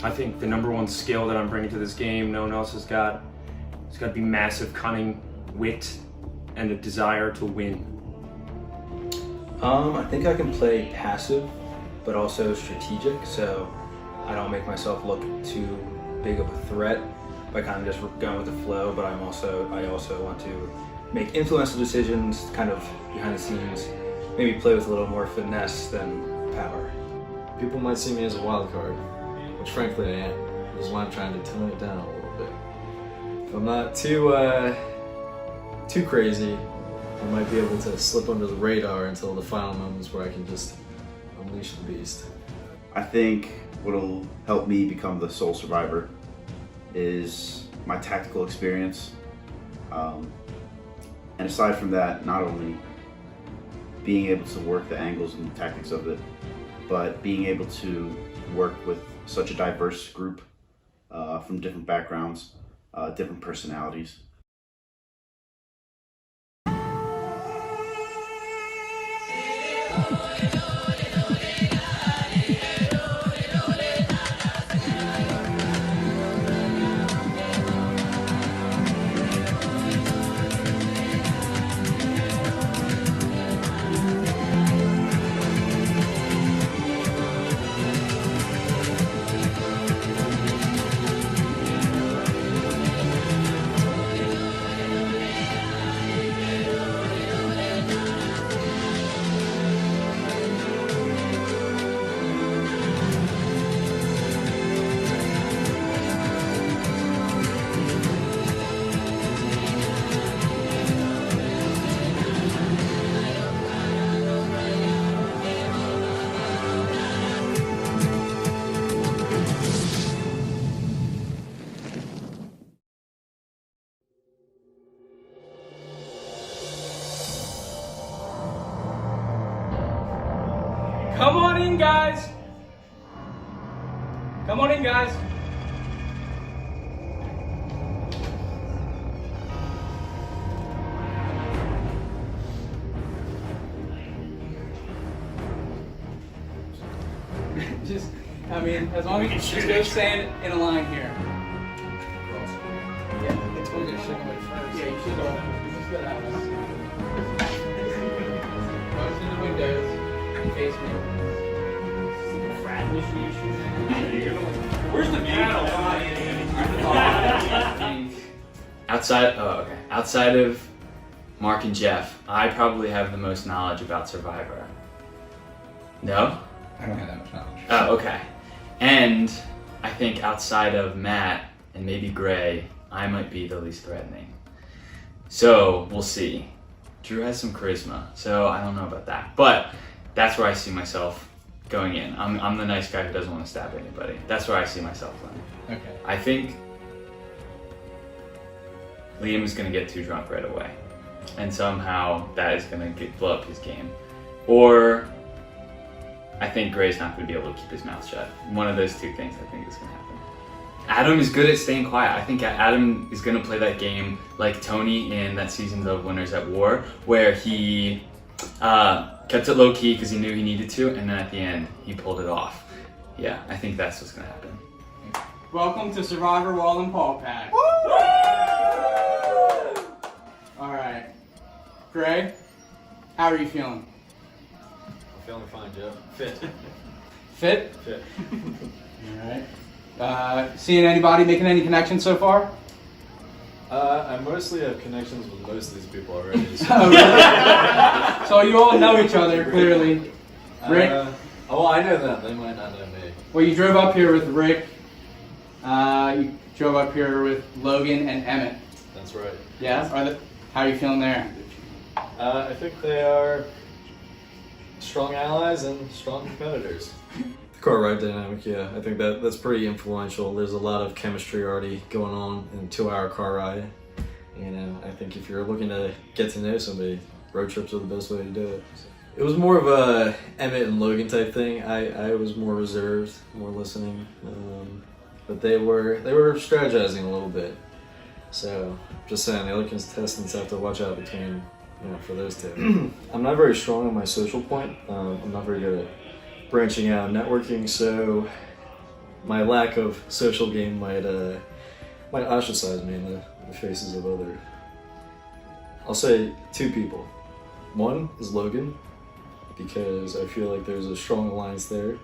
I think the #1 skill that I'm bringing to this game, no one else has got, it's got to be massive cunning, wit, and a desire to win. I think I can play passive, but also strategic, so I don't make myself look too big of a threat by kind of just going with the flow, but I also want to make influential decisions kind of behind the scenes, maybe play with a little more finesse than power. People might see me as a wild card, which frankly I am. This is why I'm trying to tone it down a little bit. If I'm not too crazy, I might be able to slip under the radar until the final moments where I can just unleash the beast. I think what'll help me become the sole survivor is my tactical experience. And aside from that, not only being able to work the angles and the tactics of it, but being able to work with such a diverse group from different backgrounds, different personalities. Come on in, guys. Come on in, guys. Just, I mean, as long as you just go stand in a line here. Yeah, it's going to shake away first. Yeah, you should go. Just go that way. Go to the windows. Face me. Where's the piano? Outside of Mark and Jeff, I probably have the most knowledge about Survivor. No? I don't have that much knowledge. Oh, okay. And I think outside of Matt and maybe Gray, I might be the least threatening. So we'll see. Drew has some charisma, so I don't know about that. But that's where I see myself going in. I'm the nice guy who doesn't want to stab anybody. That's where I see myself playing. Okay. I think Liam is going to get too drunk right away, and somehow that is going to blow up his game. Or I think Gray's not going to be able to keep his mouth shut. One of those two things I think is going to happen. Adam is good at staying quiet. I think Adam is going to play that game like Tony in that season of Winners at War, where he kept it low key because he knew he needed to, and then at the end he pulled it off. Yeah, I think that's what's going to happen. Welcome to Survivor Wallenpaupack. All right, Gray, how are you feeling? I'm feeling fine, Jeff. Fit. Fit? Fit. All right. Seeing anybody making any connections so far? I mostly have connections with most of these people already. So, Oh, really? So you all know each other, clearly. Rick? Oh, I know them. They might not know me. Well, you drove up here with Rick. You drove up here with Logan and Emmett. That's right. Yeah? How are you feeling there? I think they are strong allies and strong competitors. The car ride dynamic, yeah. I think that's pretty influential. There's a lot of chemistry already going on in a 2-hour car ride. You know, I think if you're looking to get to know somebody, road trips are the best way to do it. It was more of a Emmett and Logan type thing. I was more reserved, more listening. But they were strategizing a little bit. So, just saying, the other contestants have to watch out between, for those two. I'm not very strong on my social point. I'm not very good at branching out, networking, so my lack of social game might ostracize me in the faces of other. I'll say 2 people. One is Logan, because I feel like there's a strong alliance there.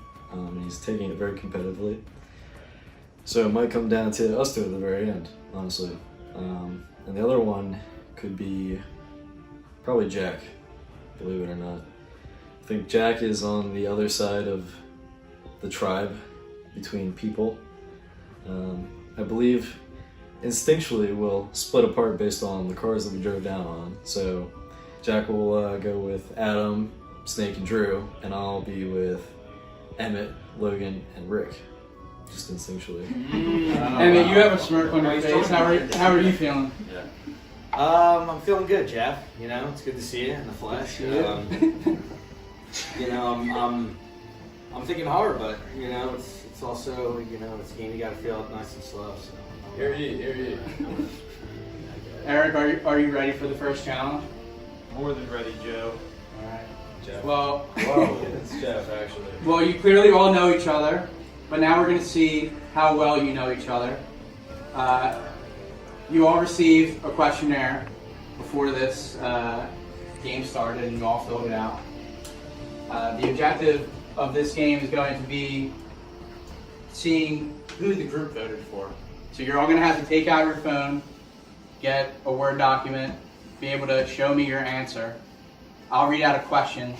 He's taking it very competitively. So it might come down to us two at the very end, honestly. And the other one could be probably Jack, believe it or not. I think Jack is on the other side of the tribe between people. I believe instinctually we'll split apart based on the cars that we drove down on. So Jack will go with Adam, Snake, and Drew, and I'll be with Emmett, Logan, and Rick. Just instinctually. Emmett, you have a smirk on your face. How are you feeling? I'm feeling good, Jeff. You know, it's good to see you in the flesh. You know, I'm thinking hard, but you know, it's also, you know, it's a game you got to feel it nice and slow. So. Hear ye. Eric, are you ready for the first challenge? More than ready, Joe. All right. Jeff. Well, Whoa, it's Jeff actually. well, you clearly all know each other, but now we're going to see how well you know each other. You all received a questionnaire before this game started, and you all filled it out. The objective of this game is going to be seeing who the group voted for. So you're all going to have to take out your phone, get a Word document, be able to show me your answer. I'll read out a question,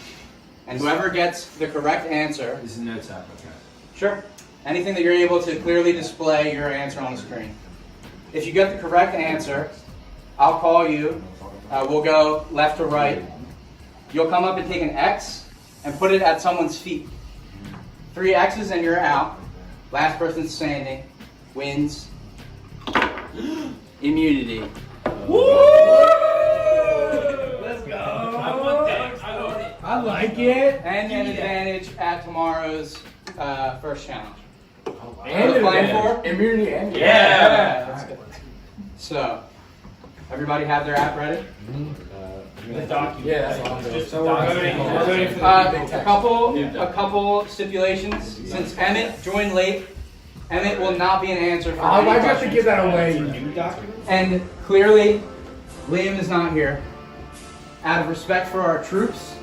and whoever gets the correct answer... This is notes app, okay. Sure. Anything that you're able to clearly display your answer on the screen. If you get the correct answer, I'll call you. We'll go left to right. You'll come up and take an X and put it at someone's feet. 3 X's and you're out. Last person standing wins immunity. Let's go. I like it. And an advantage at tomorrow's first challenge. And applying for immunity and yeah. That's good. So, everybody have their app ready? The document. Yeah, that's awesome. So we're voting for the A couple stipulations. Since Emmett joined late, Emmett will not be an answer for any why'd you have to questions. give that away, you new document? And clearly, Liam is not here. Out of respect for our troops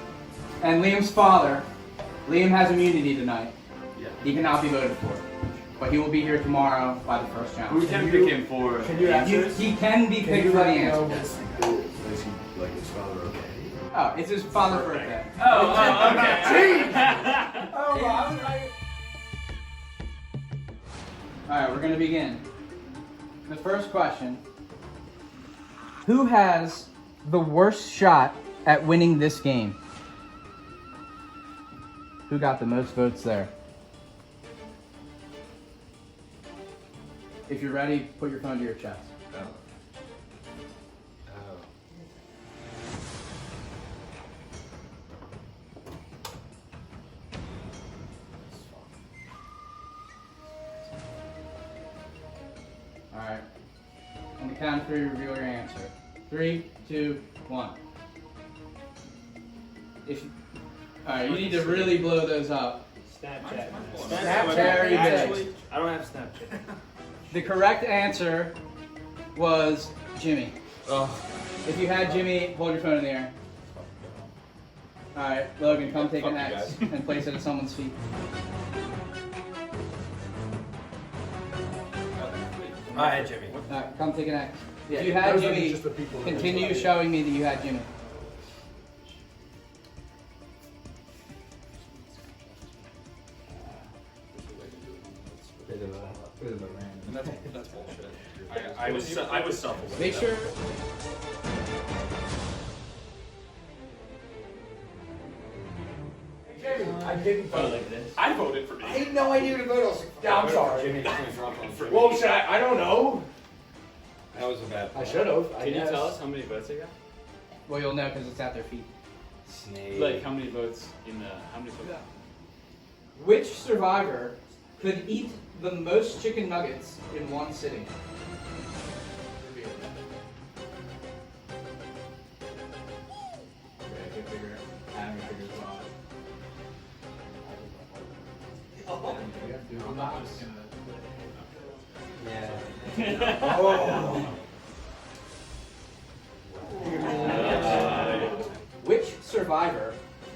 and Liam's father, Liam has immunity tonight. He cannot be voted for. But he will be here tomorrow by the first We challenge. can pick him for. Can you answer this? He can be picked for the answer. Like his father, okay. Oh, it's his father's birthday. Oh, okay. Oh, wow. Alright, we're going to begin. The first question. Who has the worst shot at winning this game? Who got the most votes there? If you're ready, put your phone to your chest. Alright. On the count of 3, reveal your answer. 3, 2, 1. Alright, you need to really blow those up. Snapchat. Very big. Actually, I don't have Snapchat. The correct answer was Jimmy. Oh. If you had Jimmy, hold your phone in the air. Alright, Logan, come take an Fuck you X and place it at someone's feet. I had Jimmy. Alright, come take an X. Yeah, If you had those are Jimmy, just the people that continue voted. showing me that you had Jimmy. That's bullshit. I was self-aware. Make sure. I didn't vote like this. I voted for me. I had no idea to vote. I was like, yeah, I'm sorry. Jimmy. Well, should I don't know. That was a bad I should have. Can you tell us how many votes they got? Well, you'll know because it's at their feet. Snake. Like how many votes in the how many votes? Which survivor could eat the most chicken nuggets in one sitting? Which survivor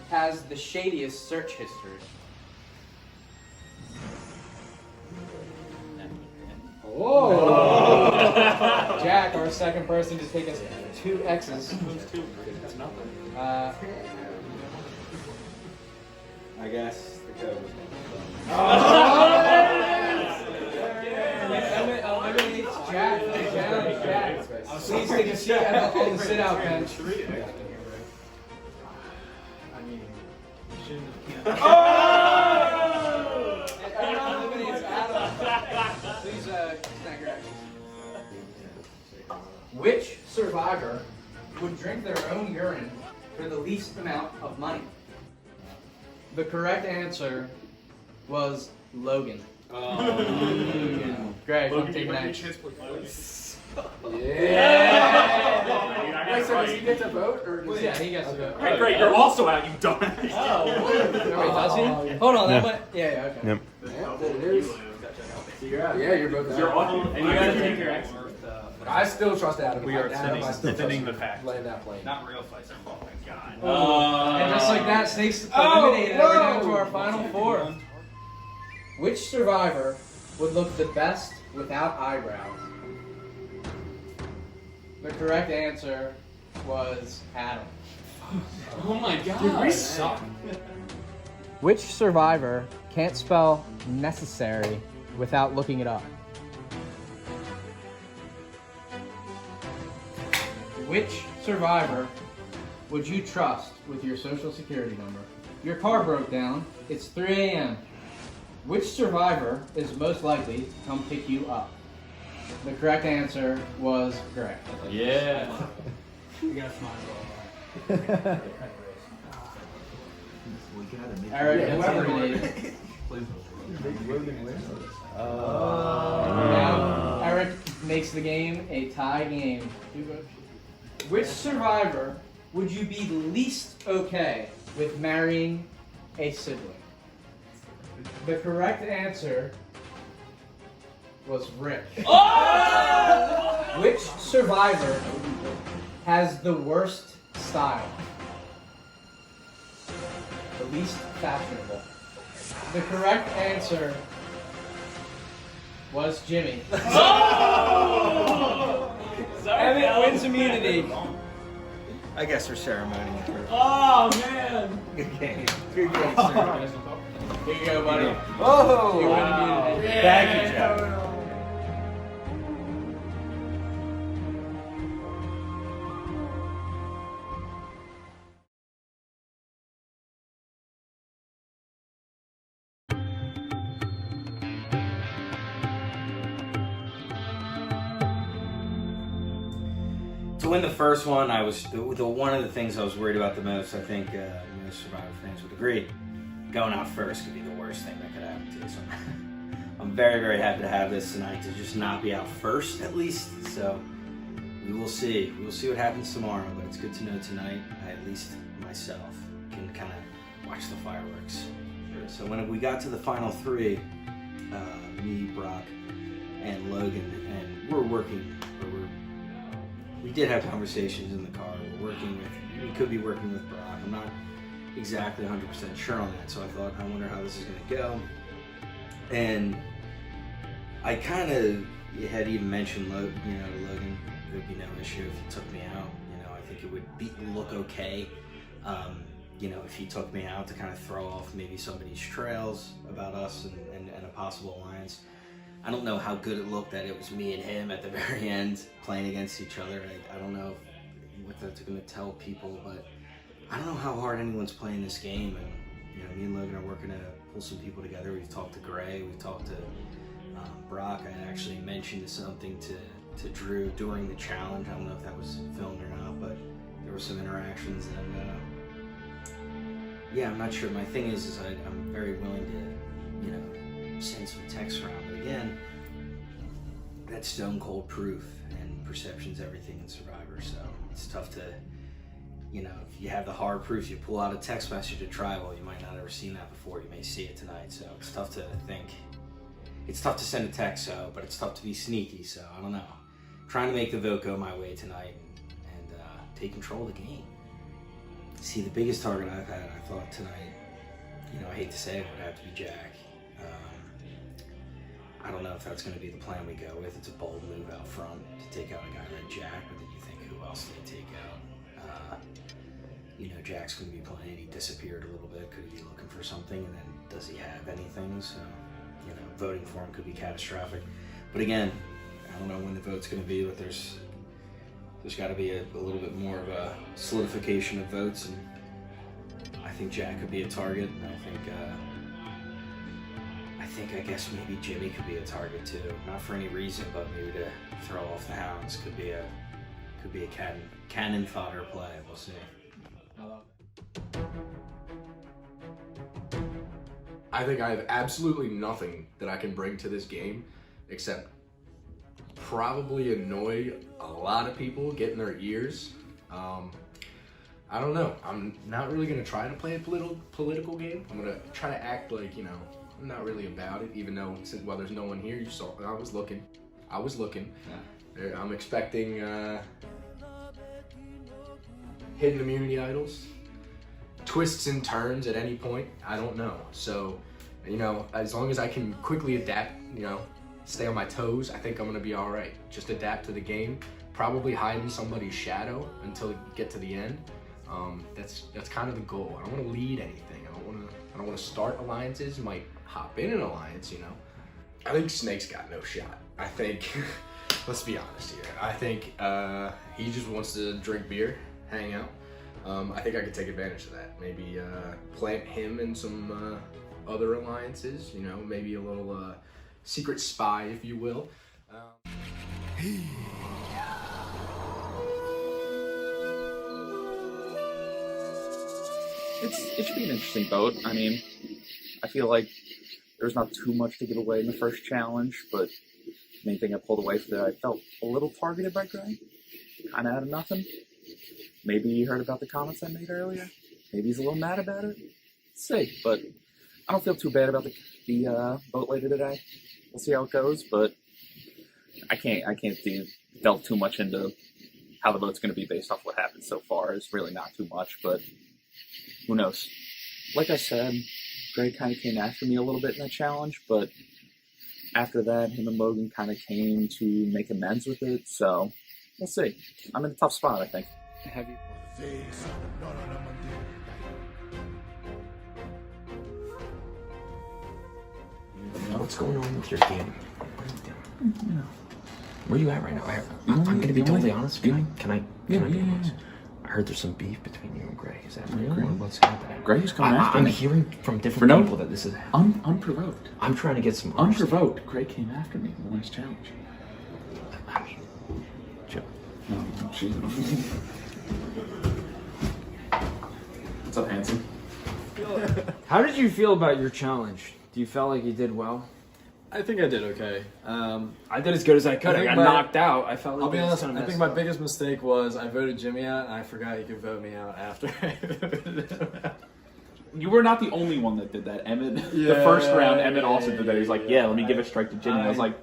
has the shadiest search history? Whoa! Jack, our second person to take us 2 X's. I guess the code was Eliminates Jack. Jack. Please take a seat on the sit-out bench. Eliminates Adam. Please snag your actions. Which survivor would drink their own urine for the least amount of money? The correct answer was Logan. Greg, I'm taking action. Yeah! Wait, so does he get to vote? Or does yeah, he gets to vote. Hey, great, you're also out, you dumbass. Oh, wait, does he? Hold on, that might. Yeah, okay. Yep. Yeah, you're both out. You're on, and you gotta take your X. I still trust Adam. We are defending the fact. Laying that plane. Not real fights. Oh my god. And just like that, Snake's eliminated. We're down to our final 4. Which survivor would look the best without eyebrows? The correct answer was Adam. Oh my god. Dude, we suck. Which survivor can't spell necessary without looking it up? Which survivor would you trust with your social security number? Your car broke down. It's 3 a.m. Which survivor is most likely to come pick you up? The correct answer was Greg. Yeah. You gotta smile. Eric gets eliminated. Now, Eric makes the game a tie game. Which survivor would you be least okay with marrying a sibling? The correct answer was Rick. Which survivor has the worst style? The least fashionable. The correct answer was Jimmy. Emmett wins immunity. I guess for ceremony. Oh man. Good game. Good game, sir. Here you go, buddy. Oh! You win immunity. Thank you, Jack. To win the first one, I was one of the things I was worried about the most. I think most Survivor fans would agree. Going out first could be the worst thing that could happen to you. So I'm very, very happy to have this tonight to just not be out first, at least. So we will see. We will see what happens tomorrow. But it's good to know tonight, at least myself, can kind of watch the fireworks. So when we got to the final 3, me, Brock, and Logan, and we did have conversations in the car. We could be working with Brock. I'm not exactly 100% sure on that, so I thought, I wonder how this is going to go. And I kind of had even mentioned, to Logan, there would be no issue if he took me out. I think it would look okay. If he took me out to kind of throw off maybe somebody's trails about us and a possible alliance. I don't know how good it looked that it was me and him at the very end playing against each other. I don't know what that's going to tell people, but I don't know how hard anyone's playing this game. And me and Logan are working to pull some people together. We've talked to Gray, we've talked to Brock. I actually mentioned something to Drew during the challenge. I don't know if that was filmed or not, but there were some interactions, and I'm not sure. My thing is I'm very willing to, send some texts around. But again, that's stone cold proof, and perception's everything in Survivor. So it's tough to, if you have the hard proof, you pull out a text message to try. Well, you might not have ever seen that before. You may see it tonight. So it's tough to think, it's tough to send a text, but it's tough to be sneaky. So I don't know. Trying to make the vote go my way tonight and take control of the game. See, the biggest target I've had, I thought tonight, I hate to say it, would have to be Jack. I don't know if that's going to be the plan we go with. It's a bold move out front to take out a guy like Jack, but then you think, who else did they take out? Jack's going to be playing. He disappeared a little bit. Could he be looking for something? And then does he have anything? So, voting for him could be catastrophic. But again, I don't know when the vote's going to be, but there's got to be a little bit more of a solidification of votes, and I think Jack could be a target, and I guess maybe Jimmy could be a target too. Not for any reason, but maybe to throw off the hounds. Could be a cannon fodder play. We'll see. I think I have absolutely nothing that I can bring to this game except probably annoy a lot of people, get in their ears. I don't know. I'm not really going to try to play a political game. I'm going to try to act like, I'm not really about it, even though, while there's no one here, you saw, I was looking. Yeah. I'm expecting hidden immunity idols, twists and turns at any point. I don't know. So, as long as I can quickly adapt, stay on my toes, I think I'm gonna be all right. Just adapt to the game, probably hide in somebody's shadow until you get to the end. That's kind of the goal. I don't want to lead anything. I don't want to start alliances. Might hop in an alliance, I think Snake's got no shot. I think, let's be honest here. I think he just wants to drink beer, hang out. I think I could take advantage of that. Maybe plant him in some other alliances. Maybe a little secret spy, if you will. It should be an interesting vote. I mean, I feel like there's not too much to give away in the first challenge, but the main thing I pulled away from that, I felt a little targeted by Gray. Kind of out of nothing. Maybe you heard about the comments I made earlier. Maybe he's a little mad about it. Let's see, but I don't feel too bad about the vote later today. We'll see how it goes, but I can't delve too much into how the vote's going to be based off what happened so far. It's really not too much, but who knows? Like I said, Gray kind of came after me a little bit in that challenge, but after that, him and Logan kind of came to make amends with it, so we'll see. I'm in a tough spot, I think. Have you? What's going on with your game? What are you doing? Where are you at right now? I'm going to be totally honest. Can I be honest? I heard there's some beef between you and Gray. Is that real? Or what's happening? Gray's coming after I'm me. hearing from different people that this is happening. Unprovoked. I'm trying to get some Unprovoked. Gray came after me in the last challenge. I mean, Joe. Oh, jeez. What's up, handsome? How did you feel about your challenge? Do you feel like you did well? I think I did okay. I did as good as I could. I got knocked out. I felt like I'll be honest, I think my biggest mistake was I voted Jimmy out, and I forgot you could vote me out after I voted him out. You were not the only one that did that. Emmett, the first round, Emmett also did that. He was like, yeah, let me give a strike to Jimmy. I was like,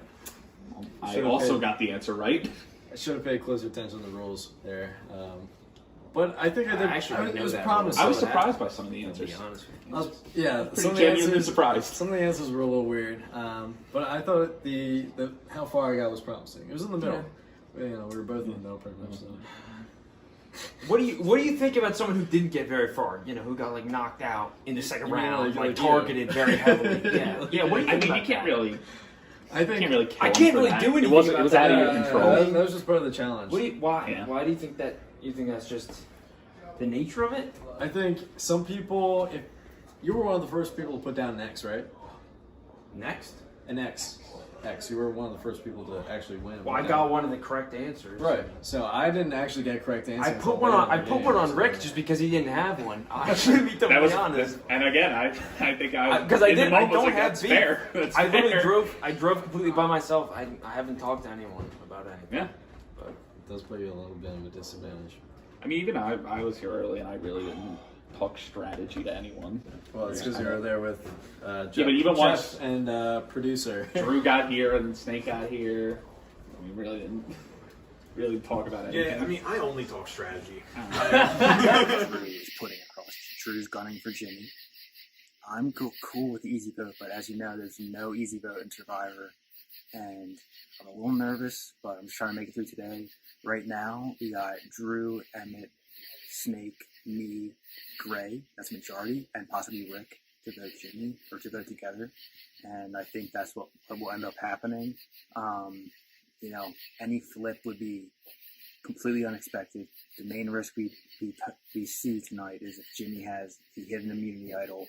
I also got the answer right. I should have paid closer attention to the rules there. But I think I did. It was promising. I was surprised by some of the answers. To be honest with you. Yeah, Pretty genuinely surprised. Some of the answers were a little weird, but I thought the how far I got was promising. It was in the middle. Yeah. We were both in the middle pretty much. So. What do you think about someone who didn't get very far? Who got like knocked out in the second round, like targeted very heavily. Yeah. What do you think I mean, about you can't that? really. I think You can't really kill I him can't for really that. do anything. It was out of your control. That was just part of the challenge. Why? Yeah. Why do you think that? You think that's just the nature of it? I think some people, if you were one of the first people to put down an X, right? Next. An X. You were one of the first people to actually win. Well, I got one of the correct answers. Right. So I didn't actually get a correct answer. I put one on Rick just because he didn't have one. I should be totally honest. And again, I think because I didn't. I don't have that's beef. fair. That's I literally fair. I drove completely by myself. I haven't talked to anyone about anything. Yeah. But it does put you a little bit of a disadvantage. I mean, even I was here early, and I really didn't talk strategy to anyone. Well, it's because you were there with but even once and producer. Drew got here and Snake got here, we really didn't really talk about anything. Yeah, I mean, I only talk strategy. Drew is putting across. Drew's gunning for Jimmy. I'm cool with the easy vote, but as you know, there's no easy vote in Survivor. And I'm a little nervous, but I'm just trying to make it through today. Right now, we got Drew, Emmett, Snake, me, Gray. That's majority, and possibly Rick to vote Jimmy, or to vote together. And I think that's what will end up happening. Any flip would be completely unexpected. The main risk we see tonight is if Jimmy he hit an immunity idol.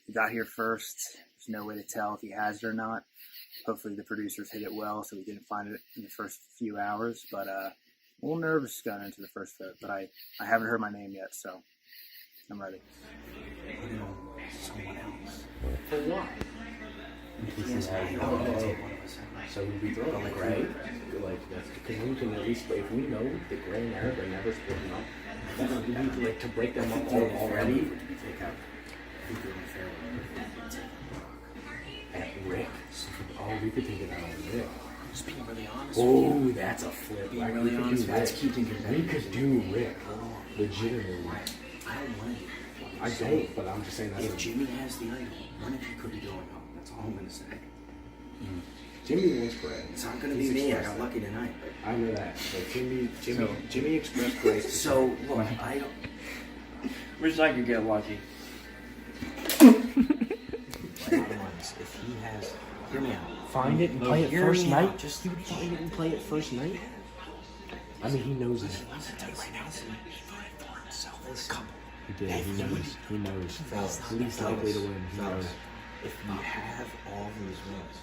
He got here first. There's no way to tell if he has it or not. Hopefully the producers hit it well, so we didn't find it in the first few hours. But a little nervous going into the first vote. But I haven't heard my name yet, so I'm ready. Someone else. For what? So we throw it on Gray, that's because we can at least, if we know that Gray and Eric are never splitting up, then we need to break them up already. At Rick. Oh, we could take it out on Rick. Just being really honest. Oh, that's a flip. Being really honest, that's keeping We could do Rick. Legitimately. I don't want to. I don't, but I'm just saying that. If Jimmy has the idol, one of you could be going home. That's all I'm going to say. Jimmy wants Gray. It's not going to be me. I got lucky tonight. I know that. But Jimmy expressed Gray. So, look, I don't... Wish I could get lucky. If he has... Hear me out. Find it and play it first night? Just you find it and play it first night? I mean, he knows it. He wants to tell you right now, he voted for himself. This couple. He did. He knows. He knows. Least likely to win. He knows. If we have all these votes,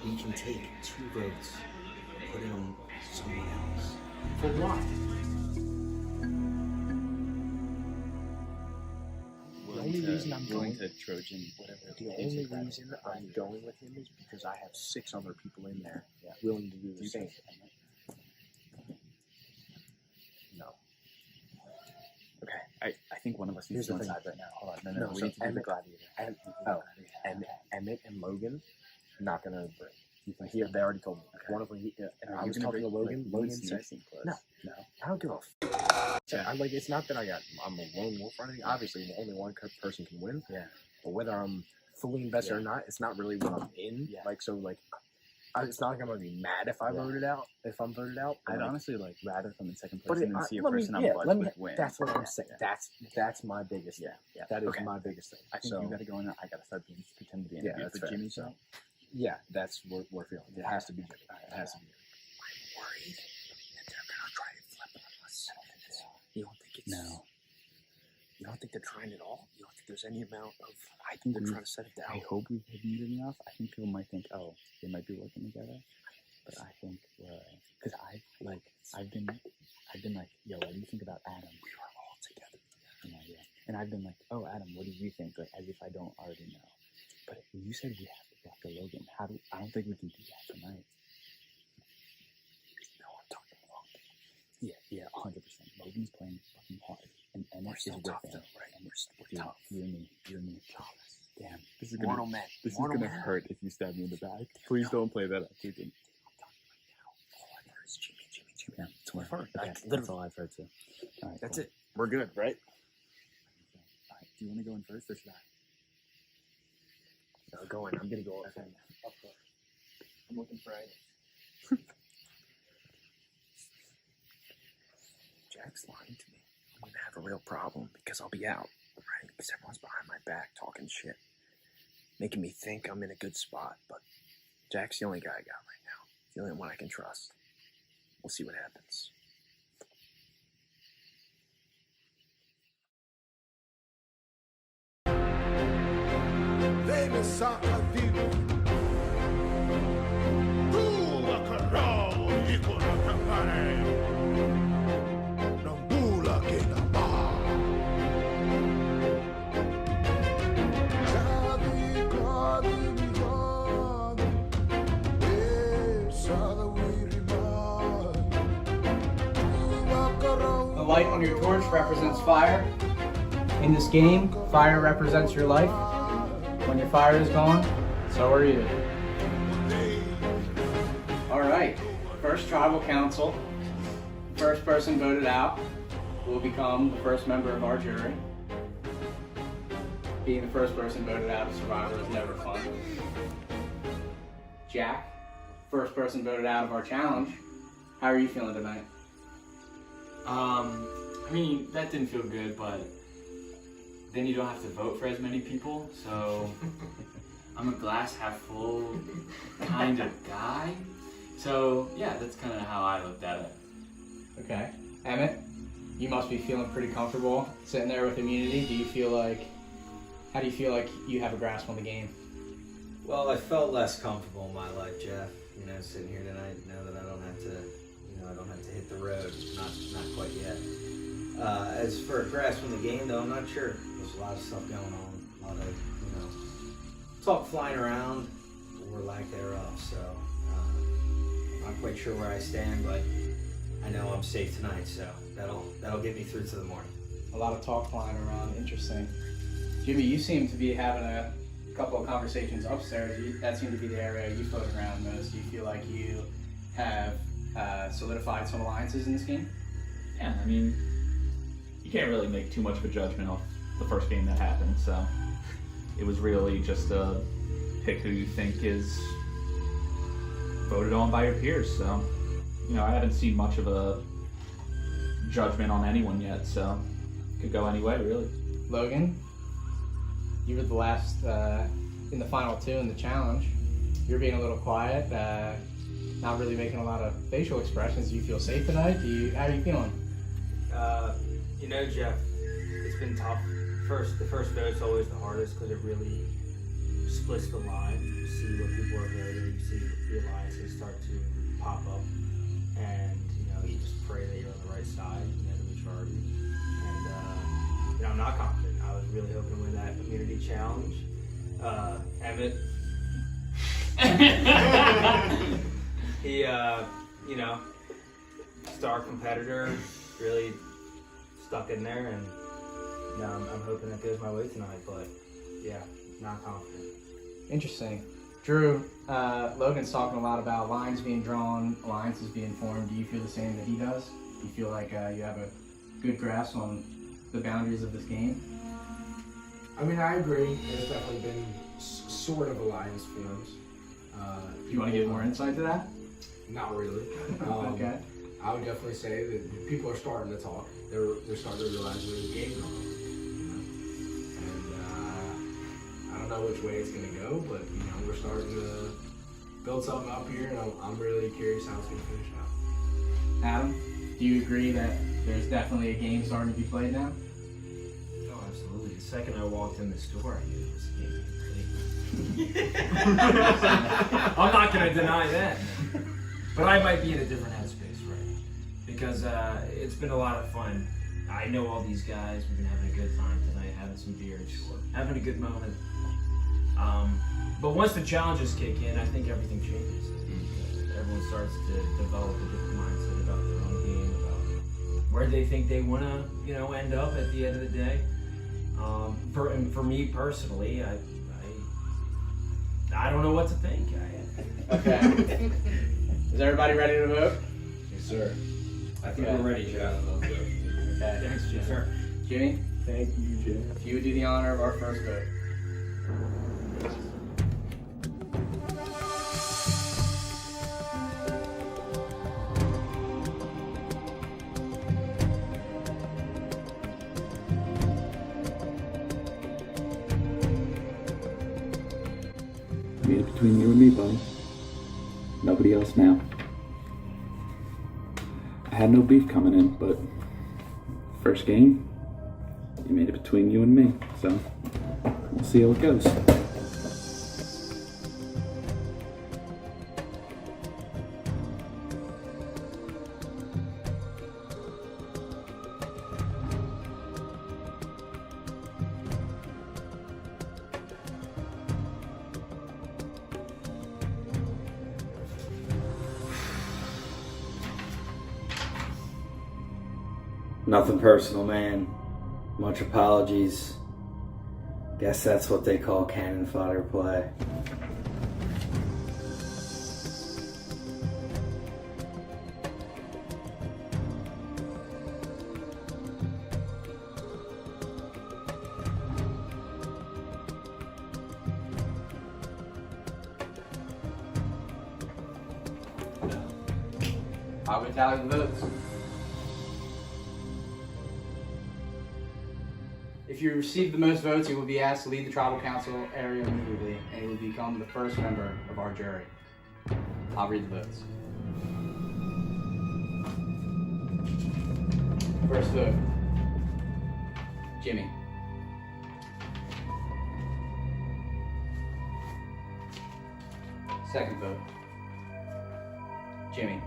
we can take 2 votes, put it on someone else. For what? The only reason I'm going to Trojan, whatever. The only reason I'm going with him is because I have 6 other people in there willing to do the same. No. Okay, I think one of us needs to decide right now. Hold on, no, we so need to do the gladiator. And Emmett and Logan, not gonna break. They already told me. One of them. And I was talking to Logan. Logan said, "No, I don't give a it's not that I'm a lone wolf or anything. Obviously, only one person can win. Yeah. But whether I'm fully invested or not, it's not really what I'm in. Yeah. It's not like I'm gonna be mad if I voted out. If I'm voted out, I'd honestly rather come in second place and see a person I'm let me win. That's what I'm saying. That's my biggest thing. Yeah. That is my biggest thing. I think you gotta go in there. I gotta start pretend to be interviewed for Jimmy. So yeah, that's what we're feeling. It has to be Jimmy. It has to be. I'm worried that they're gonna try to flip on us. You don't think it's No. You don't think they're trying at all? You don't think there's any amount of? I think they're trying to set it down. I hope we've hidden it enough. I think people might think, oh, they might be working together. But I think because I've been like, yo, what do you think about Adam? We were all together. Yeah. And I've been like, oh, Adam, what do you think? Like, as if I don't already know. But you said we have to go after Logan. I don't think we can do that tonight. No, I'm talking Logan. Yeah, 100%. Logan's playing fucking hard. And we're still tough, though, right? And we're tough. You and me. Damn. This is gonna hurt if you stab me in the back. Please don't play that up. Jimmy. Yeah, it's what I've heard. Okay, that's all I've heard too. All right, That's it. We're good, right? All right, do you want to go in first or should I? No, go in. I'm gonna go up first. I'm looking for it. Jack's lying to me. I'm gonna have a real problem because I'll be out, right? Because everyone's behind my back talking shit, making me think I'm in a good spot. But Jack's the only guy I got right now. The only one I can trust. We'll see what happens. The light on your torch represents fire. In this game, fire represents your life. When your fire is gone, so are you. All right, first tribal council. First person voted out will become the first member of our jury. Being the first person voted out of Survivor is never fun. Jack, first person voted out of our challenge. How are you feeling tonight? I mean, that didn't feel good, but then you don't have to vote for as many people, so I'm a glass half full kind of guy. So yeah, that's kind of how I looked at it. Okay. Emmett, you must be feeling pretty comfortable sitting there with immunity. How do you feel like you have a grasp on the game? Well, I felt less comfortable in my life, Jeff. Sitting here tonight, now that I don't have to hit the road. Not quite yet. As for a grasp on the game, though, I'm not sure. There's a lot of stuff going on, a lot of talk flying around, or lack thereof. So I'm not quite sure where I stand, but I know I'm safe tonight. So that'll get me through to the morning. A lot of talk flying around. Interesting. Jimmy, you seem to be having a couple of conversations upstairs. That seemed to be the area you floated around most. Do you feel like you have solidified some alliances in this game? Yeah, I mean, you can't really make too much of a judgment off the first game that happened, so it was really just a pick who you think is voted on by your peers. So, I haven't seen much of a judgment on anyone yet, so it could go any way, really. Logan, you were the last in the final two in the challenge. You're being a little quiet, not really making a lot of facial expressions. Do you feel safe tonight? How are you feeling? Jeff, it's been tough. The first vote's always the hardest because it really splits the line. You see what people are voting, you see the alliances start to pop up, and you just pray that you're on the right side, the majority. And I'm not confident. I was really hoping to win that immunity challenge. Emmett, he, star competitor, really stuck in there, and I'm hoping that goes my way tonight, but yeah, not confident. Interesting. Drew, Logan's talking a lot about lines being drawn, alliances being formed. Do you feel the same that he does? Do you feel like you have a good grasp on the boundaries of this game? I mean, I agree. There's definitely been sort of alliance forms. Do you want to give more insight to that? Not really. Okay. I would definitely say that people are starting to talk. They're starting to realize there's a game going on. And I don't know which way it's going to go, but we're starting to build something up here, and I'm really curious how it's going to finish out. Adam, do you agree that there's definitely a game starting to be played now? Oh, absolutely. The second I walked in this door, I knew it was a game being played. I'm not going to deny that. But I might be in a different headspace, right? Because it's been a lot of fun. I know all these guys. We've been having a good time tonight, having some beers, having a good moment. But once the challenges kick in, I think everything changes. Everyone starts to develop a different mindset about their own game, about where they think they want to, end up at the end of the day. For me personally, I don't know what to think. Okay. Is everybody ready to vote? Yes, sir. I think we're ready, Jeff. Okay. Thanks, Jeff. Sure. Jimmy? Thank you, Jeff. If you would do the honor of our first vote. Made it between you and me, buddy. Nobody else now. I had no beef coming in, but first game, you made it between you and me, so we'll see how it goes. Nothing personal, man. Much apologies. Guess that's what they call cannon fodder play. I will tally the votes. If you receive the most votes, you will be asked to leave the tribal council area immediately, and you will become the first member of our jury. I'll read the votes. First vote, Jimmy. Second vote, Jimmy.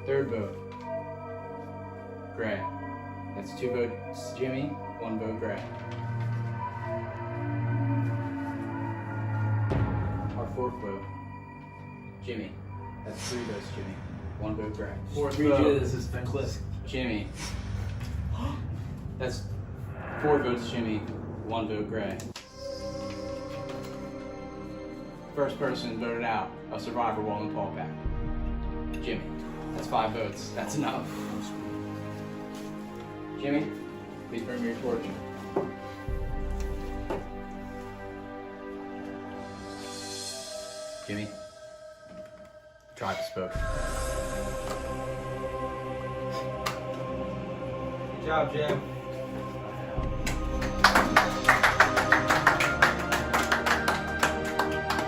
Third vote, Gray. That's 2 votes Jimmy, 1 vote Gray. Our fourth vote, Jimmy. That's 3 votes Jimmy, 1 vote Gray. Fourth vote, this has been clip. Jimmy. That's 4 votes Jimmy, 1 vote Gray. First person voted out, a survivor, Wallenpaupack. Jimmy. That's 5 votes. That's enough. Jimmy, please bring me your torch. Jimmy, try this vote. Good job, Jim.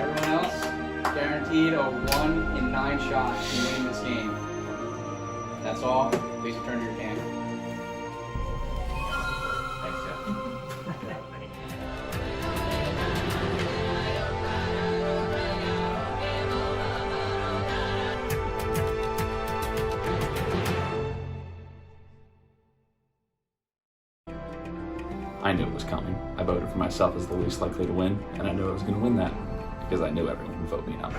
Everyone else, guaranteed a 1 in 9 shot in winning this game. That's all. Please return to your camp. Thanks, Jeff. I knew it was coming. I voted for myself as the least likely to win, and I knew I was going to win that because I knew everyone would vote me out.